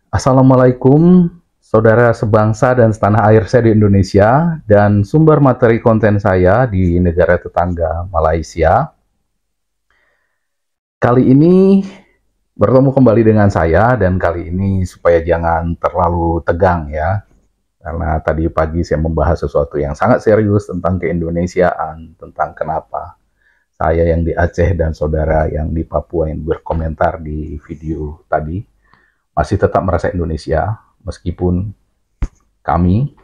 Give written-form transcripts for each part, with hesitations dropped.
Assalamualaikum, saudara sebangsa dan setanah air saya di Indonesia dan sumber materi konten saya di negara tetangga Malaysia. Kali ini bertemu kembali dengan saya dan kali ini supaya jangan terlalu tegang ya. Karena tadi pagi saya membahas sesuatu yang sangat serius tentang keindonesiaan, tentang kenapa saya yang di Aceh dan saudara yang di Papua yang berkomentar di video tadi masih tetap merasa Indonesia, meskipun kami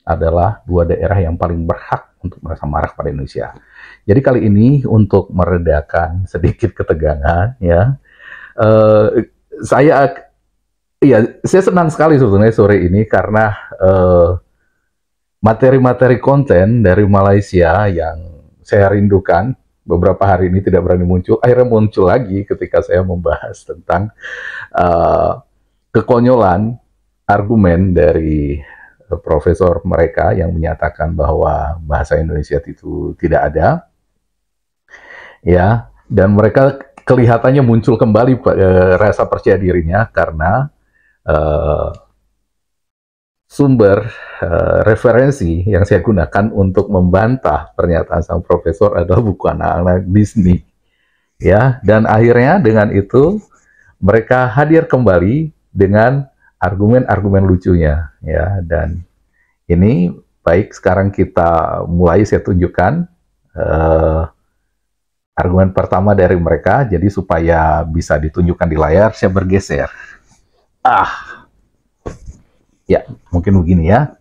adalah dua daerah yang paling berhak untuk merasa marah pada Indonesia. Jadi kali ini untuk meredakan sedikit ketegangan, ya, saya senang sekali sebetulnya sore ini karena materi-materi konten dari Malaysia yang saya rindukan beberapa hari ini tidak berani muncul, akhirnya muncul lagi ketika saya membahas tentang kekonyolan argumen dari profesor mereka yang menyatakan bahwa bahasa Indonesia itu tidak ada, ya, dan mereka kelihatannya muncul kembali rasa percaya dirinya karena sumber referensi yang saya gunakan untuk membantah pernyataan sang profesor adalah buku anak-anak Disney, ya, dan akhirnya dengan itu mereka hadir kembali dengan argumen-argumen lucunya, ya, dan ini baik sekarang kita mulai saya tunjukkan argumen pertama dari mereka, jadi supaya bisa ditunjukkan di layar, saya bergeser. Ya, mungkin begini ya,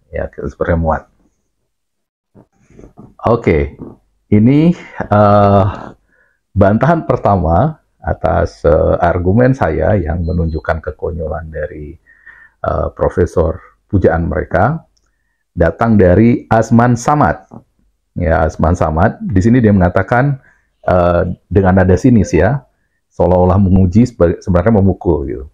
ya seperti muat. Oke, ini bantahan pertama atas argumen saya yang menunjukkan kekonyolan dari profesor pujaan mereka datang dari Azman Samad. Ya, Azman Samad di sini dia mengatakan dengan nada sinis ya, seolah-olah menguji sebenarnya memukul gitu.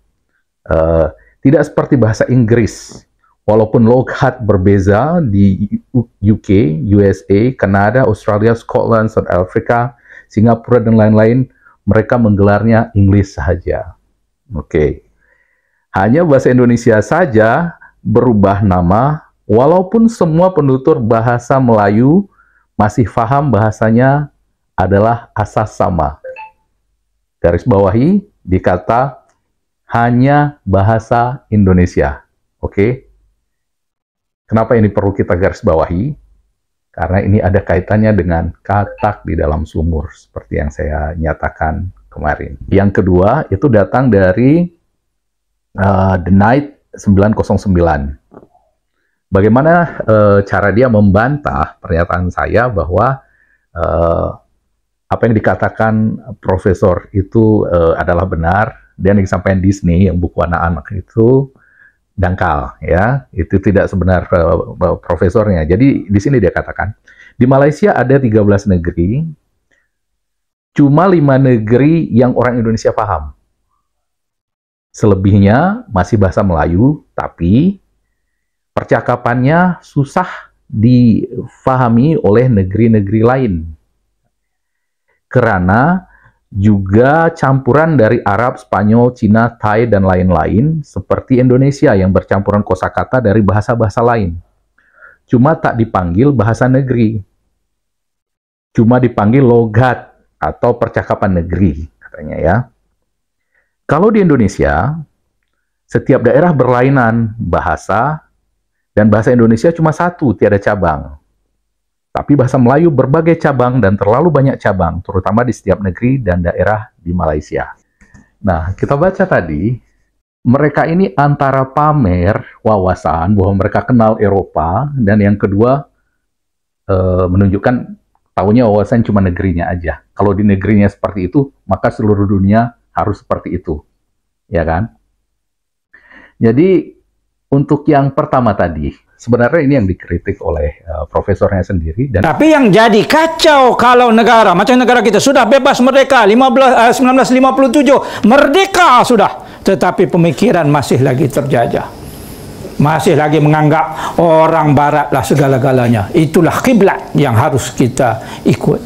Tidak seperti bahasa Inggris, walaupun logat berbeza di UK, USA, Kanada, Australia, Scotland, South Africa, Singapura dan lain-lain, mereka menggelarnya Inggris saja. Oke. Hanya bahasa Indonesia saja berubah nama, walaupun semua penutur bahasa Melayu masih paham bahasanya adalah asas sama. Garis bawahi dikata hanya bahasa Indonesia. Oke. Kenapa ini perlu kita garis bawahi? Karena ini ada kaitannya dengan katak di dalam sumur, seperti yang saya nyatakan kemarin. Yang kedua, itu datang dari The Night 909. Bagaimana cara dia membantah pernyataan saya bahwa apa yang dikatakan profesor itu adalah benar, dan yang disampaikan Disney, yang buku anak-anak itu dangkal, ya, itu tidak sebenar profesornya. Jadi di sini dia katakan di Malaysia ada 13 negeri, cuma 5 negeri yang orang Indonesia paham. Selebihnya masih bahasa Melayu, tapi percakapannya susah difahami oleh negeri-negeri lain. Karena juga campuran dari Arab, Spanyol, Cina, Thai, dan lain-lain, seperti Indonesia yang bercampuran kosakata dari bahasa-bahasa lain. Cuma tak dipanggil bahasa negeri. Cuma dipanggil logat atau percakapan negeri, katanya ya. Kalau di Indonesia, setiap daerah berlainan bahasa, dan bahasa Indonesia cuma satu, tiada cabang. Tapi bahasa Melayu berbagai cabang dan terlalu banyak cabang, terutama di setiap negeri dan daerah di Malaysia. Nah, kita baca tadi, mereka ini antara pamer wawasan bahwa mereka kenal Eropa, dan yang kedua, menunjukkan tahunya wawasan cuma negerinya aja. Kalau di negerinya seperti itu, maka seluruh dunia harus seperti itu. Ya kan? Jadi, untuk yang pertama tadi, sebenarnya ini yang dikritik oleh profesornya sendiri. Tapi yang jadi kacau kalau negara, macam negara kita sudah bebas merdeka, 1957, merdeka sudah. Tetapi pemikiran masih lagi terjajah. Masih lagi menganggap orang barat lah segala-galanya. Itulah kiblat yang harus kita ikut.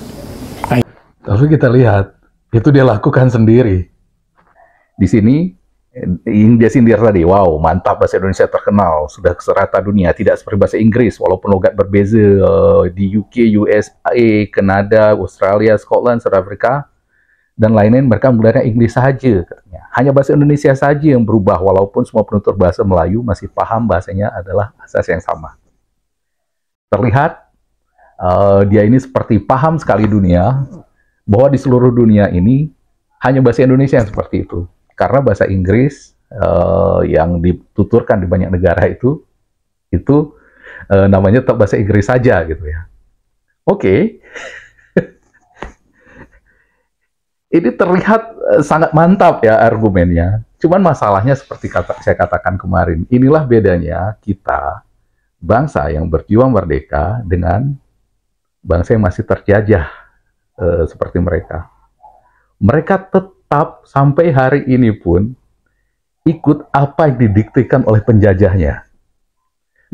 Tapi kita lihat, itu dia lakukan sendiri. Di sini, Dia sindir tadi, wow, mantap bahasa Indonesia terkenal, sudah serata dunia, tidak seperti bahasa Inggris, walaupun logat berbeza di UK, USA, Kanada, Australia, Scotland, South Africa, dan lain-lain mereka menggunakan Inggris saja, katanya. Hanya bahasa Indonesia saja yang berubah, walaupun semua penutur bahasa Melayu masih paham bahasanya adalah asas yang sama. Terlihat, dia ini seperti paham sekali dunia, bahwa di seluruh dunia ini, hanya bahasa Indonesia yang seperti itu. Karena bahasa Inggris yang dituturkan di banyak negara itu namanya tetap bahasa Inggris saja gitu ya. Oke. Ini terlihat sangat mantap ya argumennya. Cuman masalahnya seperti saya katakan kemarin, inilah bedanya kita, bangsa yang berjuang merdeka dengan bangsa yang masih terjajah seperti mereka. Mereka tetap sampai hari ini pun ikut apa yang didiktekan oleh penjajahnya.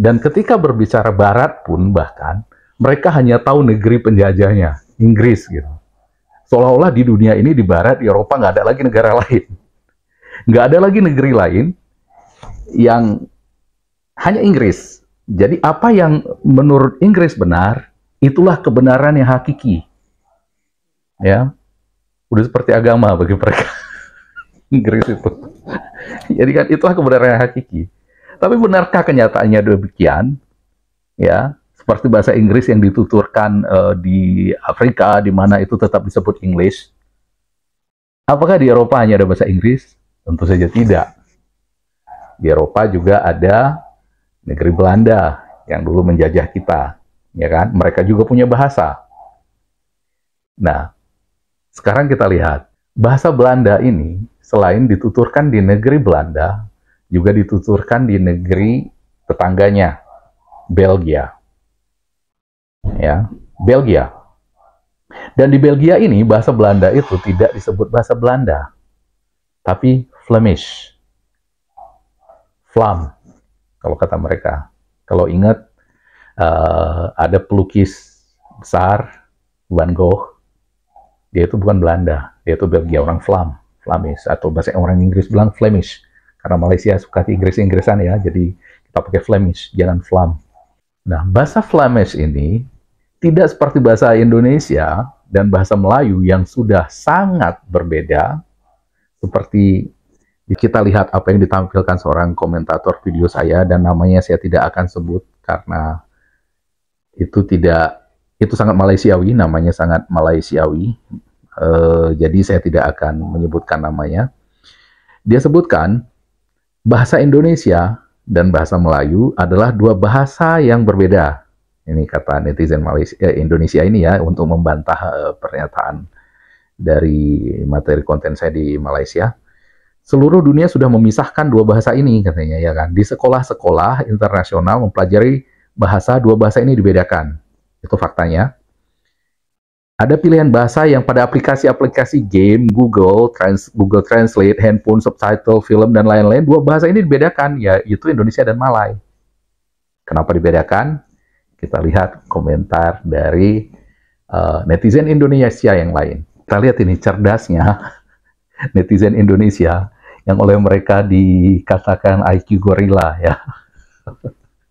Dan ketika berbicara barat pun bahkan, mereka hanya tahu negeri penjajahnya, Inggris gitu. Seolah-olah di dunia ini, di barat, di Eropa, nggak ada lagi negara lain. Nggak ada lagi negeri lain yang hanya Inggris. Jadi apa yang menurut Inggris benar, itulah kebenaran yang hakiki. Ya, udah seperti agama bagi mereka. Inggris itu. Jadi kan itulah kebenaran yang hakiki. Tapi benarkah kenyataannya demikian? Ya, seperti bahasa Inggris yang dituturkan di Afrika, di mana itu tetap disebut English. Apakah di Eropa hanya ada bahasa Inggris? Tentu saja tidak. Di Eropa juga ada negeri Belanda yang dulu menjajah kita, ya kan? Mereka juga punya bahasa. Nah, sekarang kita lihat, bahasa Belanda ini selain dituturkan di negeri Belanda, juga dituturkan di negeri tetangganya, Belgia. Ya, Belgia. Dan di Belgia ini bahasa Belanda itu tidak disebut bahasa Belanda, tapi Flemish. Flam, kalau kata mereka. Kalau ingat, ada pelukis besar, Van Gogh, dia itu bukan Belanda, dia itu Belgia, orang Flemish, atau bahasa orang Inggris bilang Flemish, karena Malaysia suka Inggris-Inggrisan ya, jadi kita pakai Flemish, jangan Flam. Nah, bahasa Flemish ini tidak seperti bahasa Indonesia dan bahasa Melayu yang sudah sangat berbeda, seperti kita lihat apa yang ditampilkan seorang komentator video saya, dan namanya saya tidak akan sebut karena itu sangat Malaysiawi, namanya sangat Malaysiawi, jadi saya tidak akan menyebutkan namanya. Dia sebutkan bahasa Indonesia dan bahasa Melayu adalah dua bahasa yang berbeda. Ini kata netizen Indonesia ini ya, untuk membantah pernyataan dari materi konten saya di Malaysia. Seluruh dunia sudah memisahkan dua bahasa ini, katanya ya kan. Di sekolah-sekolah internasional mempelajari bahasa, dua bahasa ini dibedakan. Itu faktanya. Ada pilihan bahasa yang pada aplikasi-aplikasi game, Google Translate, handphone, subtitle, film, dan lain-lain, dua bahasa ini dibedakan, yaitu Indonesia dan Malay. Kenapa dibedakan? Kita lihat komentar dari netizen Indonesia yang lain. Kita lihat ini cerdasnya netizen Indonesia yang oleh mereka dikatakan IQ gorila ya.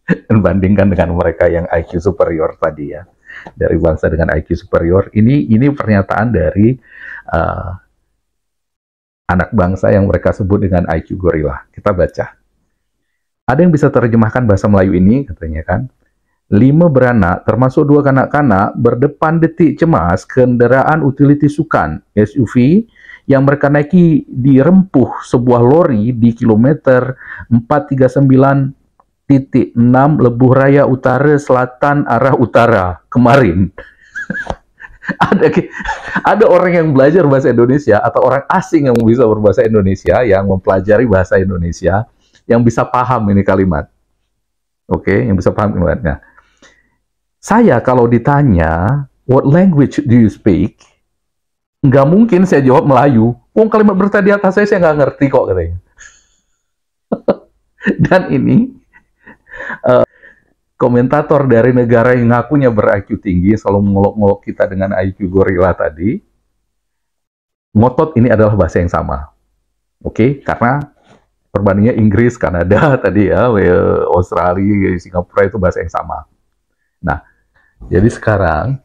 Dan bandingkan dengan mereka yang IQ superior tadi ya, dari bangsa dengan IQ superior. Ini pernyataan dari anak bangsa yang mereka sebut dengan IQ gorila. Kita baca. Ada yang bisa terjemahkan bahasa Melayu ini, katanya kan. 5 beranak, termasuk 2 kanak-kanak, berdepan detik cemas kendaraan utility sukan, SUV, yang mereka naiki dirempuh sebuah lori di kilometer 439.6 Lebuh Raya Utara Selatan arah utara kemarin. ada orang yang belajar bahasa Indonesia atau orang asing yang bisa berbahasa Indonesia, yang mempelajari bahasa Indonesia, yang bisa paham ini kalimat. Oke, yang bisa paham kalimatnya. Saya kalau ditanya, what language do you speak? Nggak mungkin saya jawab Melayu. Kalimat berita di atas saya nggak ngerti kok, katanya. Dan ini komentator dari negara yang ngakunya ber-IQ tinggi, selalu mengolok-ngolok kita dengan IQ gorila tadi, ngotot ini adalah bahasa yang sama. Oke, karena perbandingannya Inggris, Kanada tadi ya, Australia, Singapura itu bahasa yang sama. Nah, jadi sekarang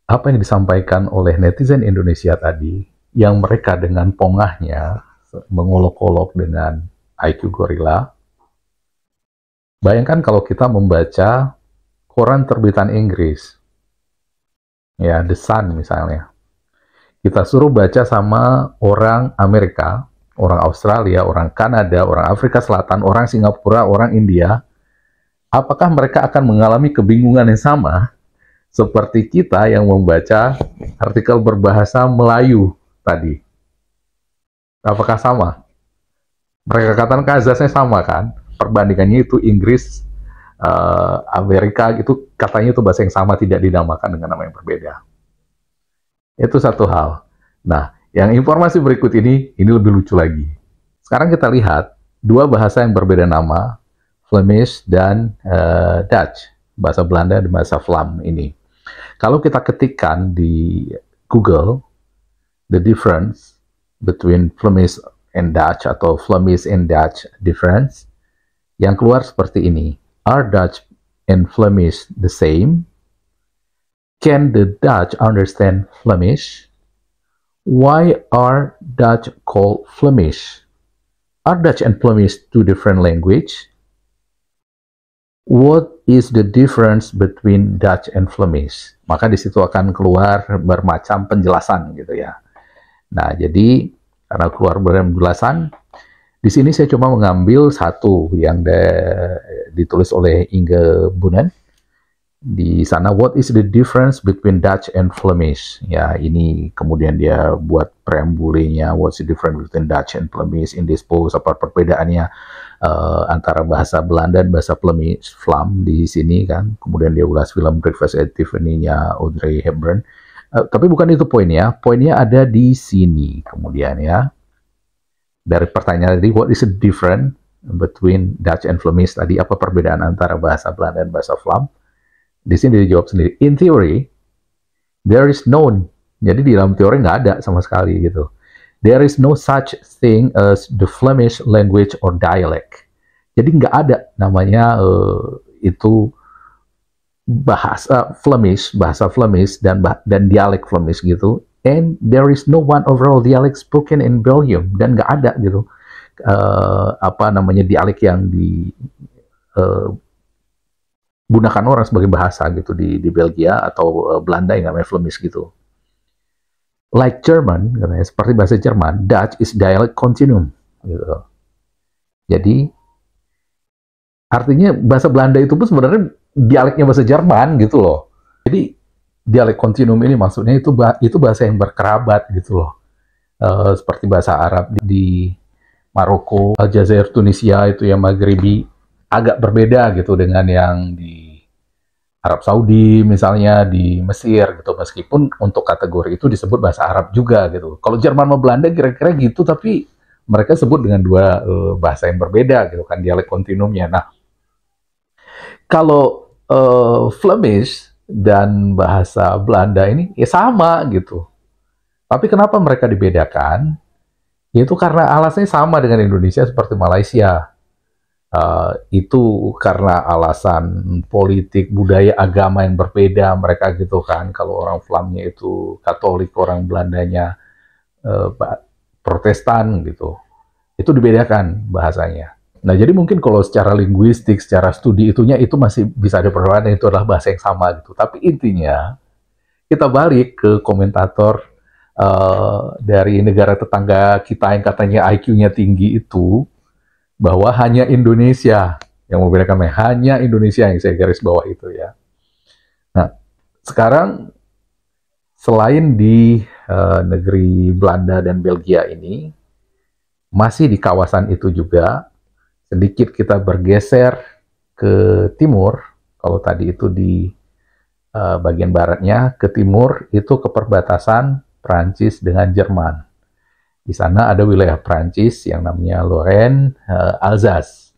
apa yang disampaikan oleh netizen Indonesia tadi, yang mereka dengan pongahnya mengolok-olok dengan IQ Gorilla, bayangkan kalau kita membaca koran terbitan Inggris, ya The Sun misalnya, kita suruh baca sama orang Amerika, orang Australia, orang Kanada, orang Afrika Selatan, orang Singapura, orang India, apakah mereka akan mengalami kebingungan yang sama seperti kita yang membaca artikel berbahasa Melayu tadi? Apakah sama? Mereka katakan azasnya sama kan? Perbandingannya itu Inggris, Amerika, itu katanya itu bahasa yang sama, tidak dinamakan dengan nama yang berbeda. Itu satu hal. Nah, yang informasi berikut ini lebih lucu lagi. Sekarang kita lihat dua bahasa yang berbeda nama, Flemish dan Dutch, bahasa Belanda dan bahasa Vlam ini. Kalau kita ketikkan di Google, the difference between Flemish and Dutch atau Flemish and Dutch difference, yang keluar seperti ini. Are Dutch and Flemish the same? Can the Dutch understand Flemish? Why are Dutch called Flemish? Are Dutch and Flemish two different languages? What is the difference between Dutch and Flemish? Maka di situ akan keluar bermacam penjelasan gitu ya. Nah, jadi karena keluar penjelasan, di sini saya cuma mengambil satu yang ditulis oleh Inge Bunen. Di sana, what is the difference between Dutch and Flemish? Ya, ini kemudian dia buat preambulnya, what's the difference between Dutch and Flemish in this post, apa perbedaannya antara bahasa Belanda dan bahasa Flemish, Vlam di sini kan. Kemudian dia ulas film Breakfast at Tiffany-nya Audrey Hepburn. Tapi bukan itu poinnya ada di sini kemudian ya. Dari pertanyaan tadi, what is the difference between Dutch and Flemish tadi, apa perbedaan antara bahasa Belanda dan bahasa Vlam? Di sini dijawab sendiri. In theory, there is no. Jadi di dalam teori nggak ada sama sekali gitu. There is no such thing as the Flemish language or dialect. Jadi nggak ada namanya itu bahasa Flemish dan dialek Flemish gitu. And there is no one overall dialect spoken in Belgium, dan nggak ada gitu dialek yang gunakan orang sebagai bahasa gitu di Belgia atau Belanda yang namanya Flemish gitu. Like German, katanya, seperti bahasa Jerman, Dutch is dialect continuum. Gitu. Jadi artinya bahasa Belanda itu pun sebenarnya dialeknya bahasa Jerman gitu loh. Jadi dialek continuum ini maksudnya itu bahasa yang berkerabat gitu loh. Seperti bahasa Arab di Maroko, Aljazair, Tunisia itu yang Maghribi, agak berbeda gitu dengan yang di Arab Saudi misalnya, di Mesir gitu, meskipun untuk kategori itu disebut bahasa Arab juga gitu. Kalau Jerman sama Belanda kira-kira gitu, tapi mereka sebut dengan dua bahasa yang berbeda gitu kan, dialek kontinumnya. Nah, kalau Flemish dan bahasa Belanda ini ya sama gitu. Tapi kenapa mereka dibedakan? Yaitu karena alasannya sama dengan Indonesia seperti Malaysia. Itu karena alasan politik, budaya, agama yang berbeda mereka gitu kan. Kalau orang Vlamnya itu Katolik, orang Belandanya Protestan gitu. Itu dibedakan bahasanya. Nah, jadi mungkin kalau secara linguistik, secara studi itu masih bisa ada perbedaan, itu adalah bahasa yang sama gitu. Tapi intinya kita balik ke komentator dari negara tetangga kita yang katanya IQ-nya tinggi itu, bahwa hanya Indonesia yang membedakan, hanya Indonesia yang saya garis bawah itu ya. Nah, sekarang selain di negeri Belanda dan Belgia ini, masih di kawasan itu juga, sedikit kita bergeser ke timur, kalau tadi itu di bagian baratnya, ke timur itu ke perbatasan Prancis dengan Jerman. Di sana ada wilayah Prancis yang namanya Lorraine, Alsace.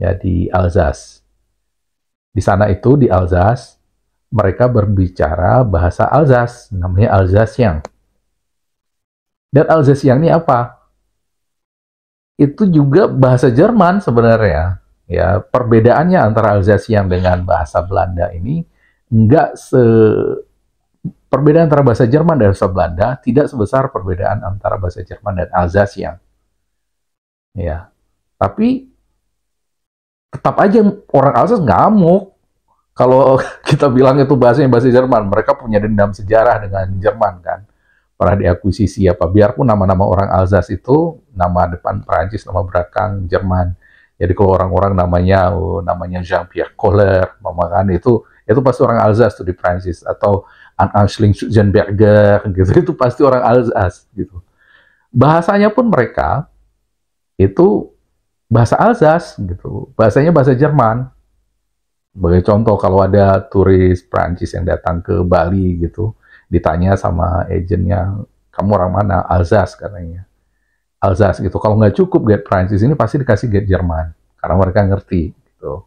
Ya, di Alsace. Di sana itu, di Alsace, mereka berbicara bahasa Alsace, namanya Alsatian. Dan Alsatian ini apa? itu juga bahasa Jerman sebenarnya. Ya, perbedaannya antara Alsatian dengan bahasa Belanda ini enggak perbedaan antara bahasa Jerman dan bahasa Belanda tidak sebesar perbedaan antara bahasa Jerman dan Alsatian. Ya, tapi tetap aja orang Alsace ngamuk kalau kita bilang itu bahasanya bahasa Jerman. Mereka punya dendam sejarah dengan Jerman kan, pernah diakuisisi apa. Biarpun nama-nama orang Alsace itu nama depan Prancis, nama belakang Jerman. Jadi kalau orang-orang namanya Jean-Pierre Kohler, kan itu pasti orang Alsace tuh di Prancis, atau Anne-Ansling Schutzenberger gitu, itu pasti orang Alsace gitu. Bahasanya pun mereka itu bahasa Alsace gitu, bahasanya bahasa Jerman. Sebagai contoh, kalau ada turis Prancis yang datang ke Bali gitu, ditanya sama agennya, kamu orang mana? Alsace katanya. Alsace gitu. Kalau nggak cukup guide Prancis ini pasti dikasih guide Jerman, karena mereka ngerti gitu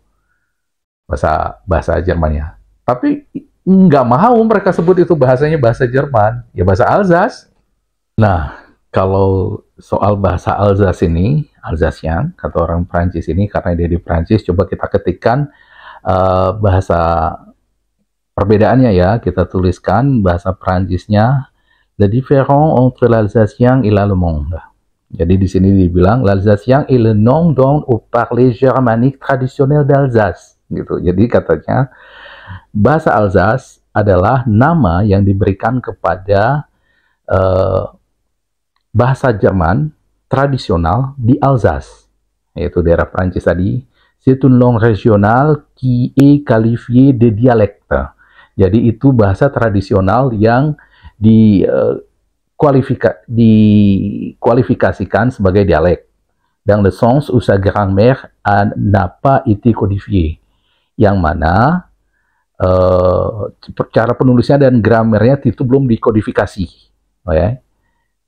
bahasa Jermannya. Tapi nggak mau mereka sebut itu bahasanya bahasa Jerman, ya bahasa Alsace. Nah, kalau soal bahasa Alsace ini, Alsatian, kata orang Prancis ini, karena dia di Prancis, coba kita ketikkan bahasa perbedaannya ya, kita tuliskan bahasa Prancisnya, le différent entre l'Alsacien et l'Allemand. Jadi di sini dibilang l'Alsacien est le nom donné au parler germanique traditionnel d'Alsace. Gitu. Jadi katanya bahasa Alsace adalah nama yang diberikan kepada bahasa Jerman tradisional di Alsace, yaitu daerah Prancis tadi. C'est une langue régionale qui est qualifiée de dialecte. Jadi itu bahasa tradisional yang dikualifikasikan sebagai dialek. Dans le sens où sa grammaire n'a pas été codifiée. Yang mana cara penulisnya dan gramernya itu belum dikodifikasi. Okay?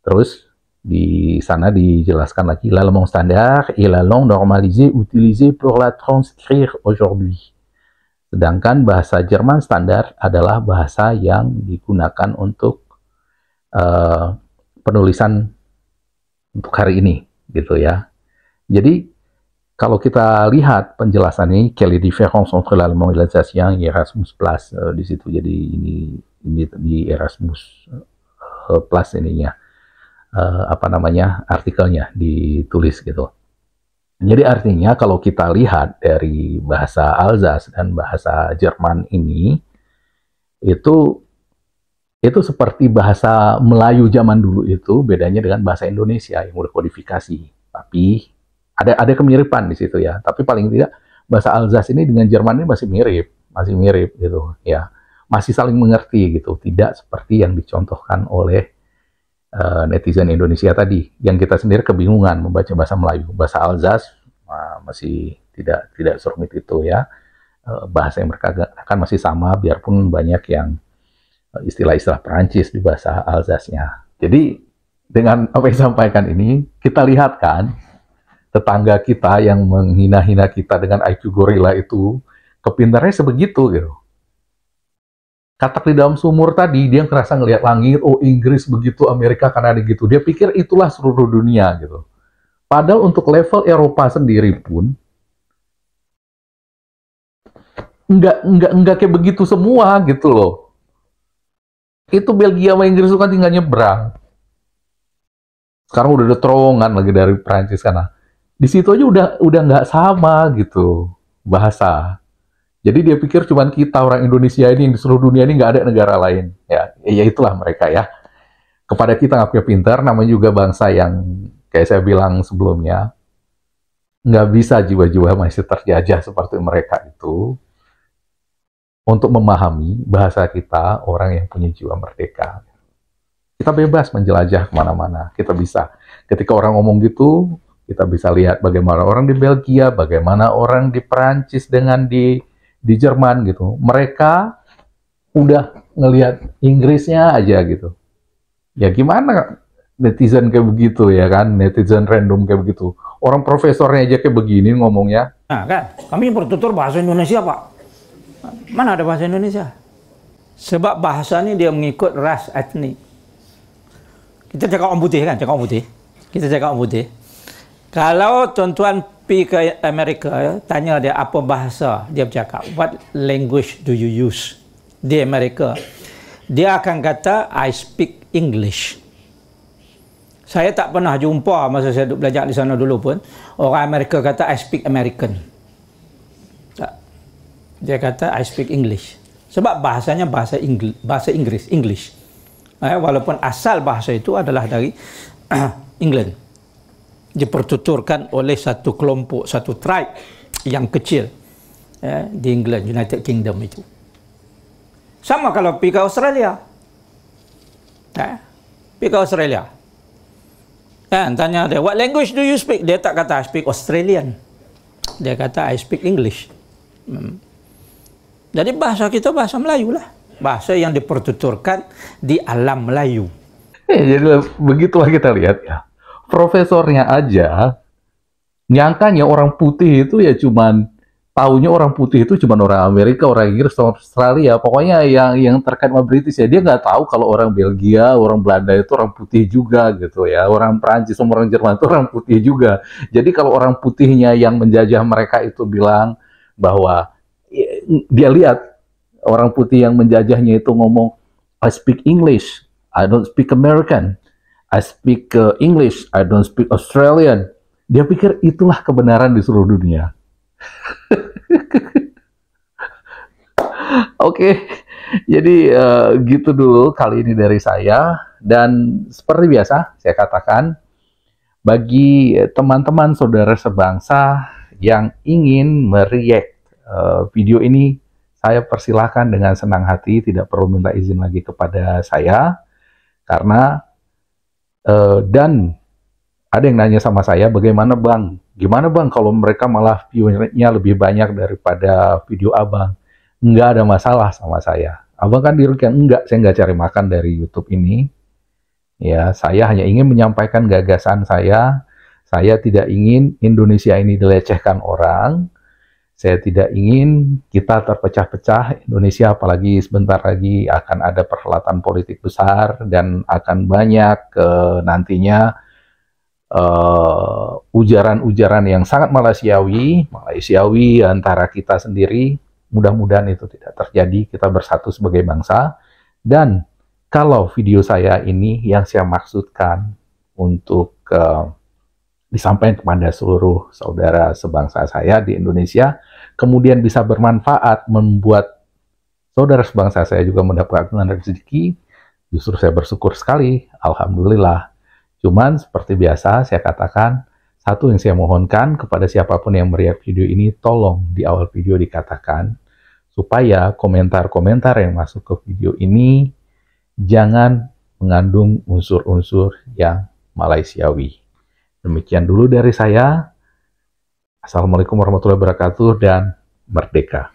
Terus di sana dijelaskan lagi, la langue standard est la langue normalisée utilisée pour la transcrire aujourd'hui. Sedangkan bahasa Jerman standar adalah bahasa yang digunakan untuk penulisan untuk hari ini, gitu ya. Jadi kalau kita lihat penjelasan ini, quelle différence entre l'allemand et l'alsacien, Erasmus Plus di situ. Jadi ini di Erasmus Plus ininya. Artikelnya ditulis gitu. Jadi artinya kalau kita lihat dari bahasa Alsace dan bahasa Jerman ini, itu seperti bahasa Melayu zaman dulu itu, bedanya dengan bahasa Indonesia yang udah kodifikasi. Tapi ada kemiripan di situ ya. Tapi paling tidak bahasa Alsace ini dengan Jerman ini masih mirip gitu ya. Masih saling mengerti gitu, tidak seperti yang dicontohkan oleh netizen Indonesia tadi, yang kita sendiri kebingungan membaca bahasa Melayu. Bahasa Alsace masih tidak serumit itu ya. Bahasa yang mereka akan masih sama, biarpun banyak yang istilah-istilah Perancis di bahasa Alsace-nya. Jadi dengan apa yang disampaikan ini, kita lihat kan tetangga kita yang menghina-hina kita dengan IQ gorila itu kepintarannya sebegitu gitu. Katak di dalam sumur tadi, dia ngerasa ngelihat langit, oh Inggris begitu, Amerika Kanada gitu. Dia pikir itulah seluruh dunia gitu. Padahal untuk level Eropa sendiri pun nggak kayak begitu semua gitu loh. Itu Belgia sama Inggris itu kan tinggal nyebrang. Sekarang udah ada terowongan lagi dari Prancis sana. Di situ aja udah nggak sama gitu bahasa. Jadi dia pikir cuma kita orang Indonesia ini yang di seluruh dunia ini nggak ada negara lain. Ya itulah mereka ya. Kepada kita nggak punya pintar, namanya juga bangsa yang kayak saya bilang sebelumnya, nggak bisa jiwa-jiwa masih terjajah seperti mereka itu untuk memahami bahasa kita, orang yang punya jiwa merdeka. Kita bebas menjelajah kemana-mana. Kita bisa. Ketika orang ngomong gitu, kita bisa lihat bagaimana orang di Belgia, bagaimana orang di Perancis dengan di Jerman gitu. Mereka udah ngelihat Inggrisnya aja gitu. Ya gimana netizen kayak begitu ya kan, netizen random kayak begitu. Orang profesornya aja kayak begini ngomongnya. Nah kan, kami bertutur bahasa Indonesia Pak. Mana ada bahasa Indonesia? Sebab bahasa ini dia mengikut ras etnik. Kita cakap orang putih kan, Kita cakap orang putih. Kalau tuan-tuan pergi ke Amerika, tanya dia apa bahasa, dia bercakap, what language do you use di Amerika? Dia akan kata, I speak English. Saya tak pernah jumpa masa saya duduk belajar di sana dulu pun, orang Amerika kata, I speak American. Tak. Dia kata, I speak English. Sebab bahasanya bahasa Inggris, English. Walaupun asal bahasa itu adalah dari England. Dipertuturkan oleh satu kelompok, satu tribe yang kecil di England, United Kingdom itu. Sama kalau pergi ke Australia. Pergi ke Australia. Tanya dia, what language do you speak? Dia tak kata, I speak Australian. Dia kata, I speak English. Jadi bahasa kita bahasa Melayu lah. Bahasa yang dipertuturkan di alam Melayu. Jadi begitulah kita lihat ya. Profesornya aja nyangkanya orang putih itu ya cuman taunya orang putih itu cuman orang Amerika, orang Inggris, orang Australia, pokoknya yang terkait sama British ya. Dia nggak tahu kalau orang Belgia, orang Belanda itu orang putih juga gitu ya, orang Prancis, orang Jerman itu orang putih juga. Jadi kalau orang putihnya yang menjajah mereka itu bilang bahwa dia lihat orang putih yang menjajahnya itu ngomong, I speak English, I don't speak American. I speak English, I don't speak Australian. Dia pikir itulah kebenaran di seluruh dunia. Oke, jadi gitu dulu kali ini dari saya. Dan seperti biasa, saya katakan, bagi teman-teman saudara sebangsa yang ingin mereact video ini, saya persilahkan dengan senang hati, tidak perlu minta izin lagi kepada saya, karena dan ada yang nanya sama saya, bagaimana bang? Gimana bang kalau mereka malah view-nya lebih banyak daripada video abang? Nggak ada masalah sama saya. Abang kan dirugikan? Enggak, saya nggak cari makan dari YouTube ini. Ya, saya hanya ingin menyampaikan gagasan saya. Saya tidak ingin Indonesia ini dilecehkan orang. Saya tidak ingin kita terpecah-pecah. Indonesia apalagi sebentar lagi akan ada perhelatan politik besar dan akan banyak nantinya ujaran-ujaran yang sangat Malaysiawi antara kita sendiri. Mudah-mudahan itu tidak terjadi. Kita bersatu sebagai bangsa. Dan kalau video saya ini yang saya maksudkan untuk disampaikan kepada seluruh saudara sebangsa saya di Indonesia, kemudian bisa bermanfaat membuat saudara sebangsa saya juga mendapatkan rezeki, justru saya bersyukur sekali, alhamdulillah. Cuman seperti biasa saya katakan, satu yang saya mohonkan kepada siapapun yang melihat video ini, tolong di awal video dikatakan supaya komentar-komentar yang masuk ke video ini jangan mengandung unsur-unsur yang Malaysiawi. Demikian dulu dari saya. Assalamualaikum warahmatullahi wabarakatuh dan merdeka.